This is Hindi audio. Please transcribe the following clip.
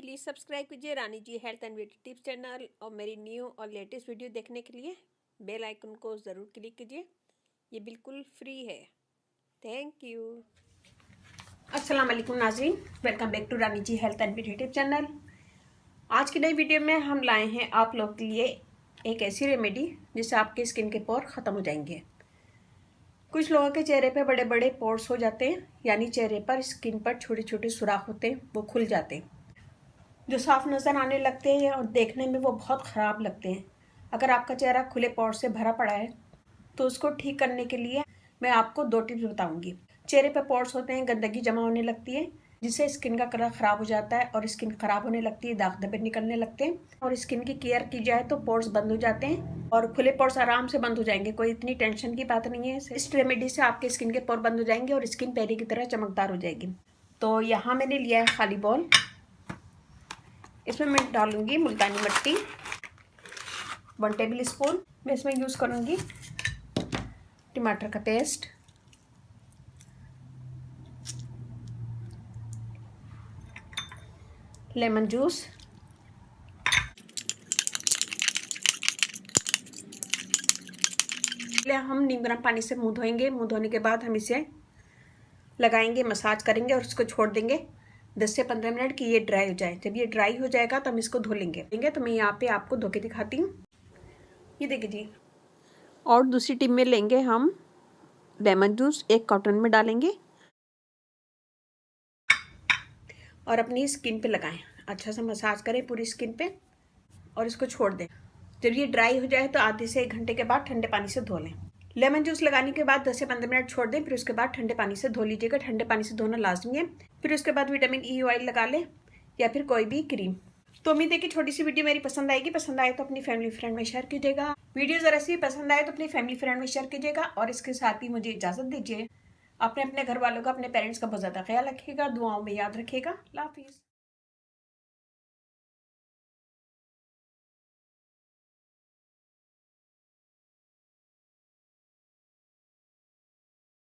प्लीज़ सब्सक्राइब कीजिए Rani ji health and beauty tips channel और मेरी न्यू और लेटेस्ट वीडियो देखने के लिए बेल आइकन को ज़रूर क्लिक कीजिए। ये बिल्कुल फ्री है। Thank you. अस्सलाम वालेकुम नाज़रीन, welcome back to Rani ji health and beauty tips channel. आज की नई वीडियो में हम लाए हैं आप लोग के लिए एक ऐसी रेमेडी जिससे आपके स्किन के पोर ख़त्म हो जाएंगे। कुछ लोगों के चेहरे पे बड़े बड़े पोर्स हो जाते हैं, यानी चेहरे पर स्किन पर छोटे छोटे सुराख होते हैं, वो खुल जाते हैं जो साफ नज़र आने लगते हैं और देखने में वो बहुत ख़राब लगते हैं। अगर आपका चेहरा खुले पोर्स से भरा पड़ा है तो उसको ठीक करने के लिए मैं आपको 2 टिप्स बताऊंगी। चेहरे पे पोर्स होते हैं, गंदगी जमा होने लगती है जिससे स्किन का कलर ख़राब हो जाता है और स्किन ख़राब होने लगती है, दाग धब्बे निकलने लगते हैं। और स्किन की केयर की जाए तो पोर्स बंद हो जाते हैं और खुले पोर्स आराम से बंद हो जाएंगे। कोई इतनी टेंशन की बात नहीं है। इस रेमेडी से आपके स्किन के पोर बंद हो जाएंगे और स्किन पहले की तरह चमकदार हो जाएगी। तो यहाँ मैंने लिया है खाली बॉल। इसमें मैं डालूंगी मुल्तानी मिट्टी 1 टेबल स्पून। मैं इसमें यूज़ करूंगी टमाटर का पेस्ट, लेमन जूस, पहले हम नीम गर्म पानी से मुंह धोएंगे। मुंह धोने के बाद हम इसे लगाएंगे, मसाज करेंगे और इसको छोड़ देंगे 10 से 15 मिनट कि ये ड्राई हो जाए। जब ये ड्राई हो जाएगा तो हम इसको धो लेंगे। तो मैं यहाँ पे आपको धो के दिखाती हूँ। ये देखिए जी। और दूसरी टिप में लेंगे हम लेमन जूस, एक कॉटन में डालेंगे और अपनी स्किन पे लगाएं। अच्छा सा मसाज करें पूरी स्किन पे और इसको छोड़ दें। जब ये ड्राई हो जाए तो आधे से 1 घंटे के बाद ठंडे पानी से धो लें। लेमन जूस लगाने के बाद 10 से 15 मिनट छोड़ दें, फिर उसके बाद ठंडे पानी से धो लीजिएगा। ठंडे पानी से धोना लाजमी है। फिर उसके बाद विटामिन ई ऑयल लगा लें या फिर कोई भी क्रीम। तो उम्मीद है कि छोटी सी वीडियो मेरी पसंद आएगी। पसंद आए तो अपनी फैमिली फ्रेंड में शेयर कीजिएगा। वीडियो ज़रा सी पसंद आए तो अपनी फैमिली फ्रेंड में शेयर कीजिएगा। और इसके साथ ही मुझे इजाज़त दीजिए। अपने घर वालों का, अपने पेरेंट्स का बहुत ज़्यादा ख्याल रखिएगा, दुआओं में याद रखिएगा। अल्लाह हाफिज़।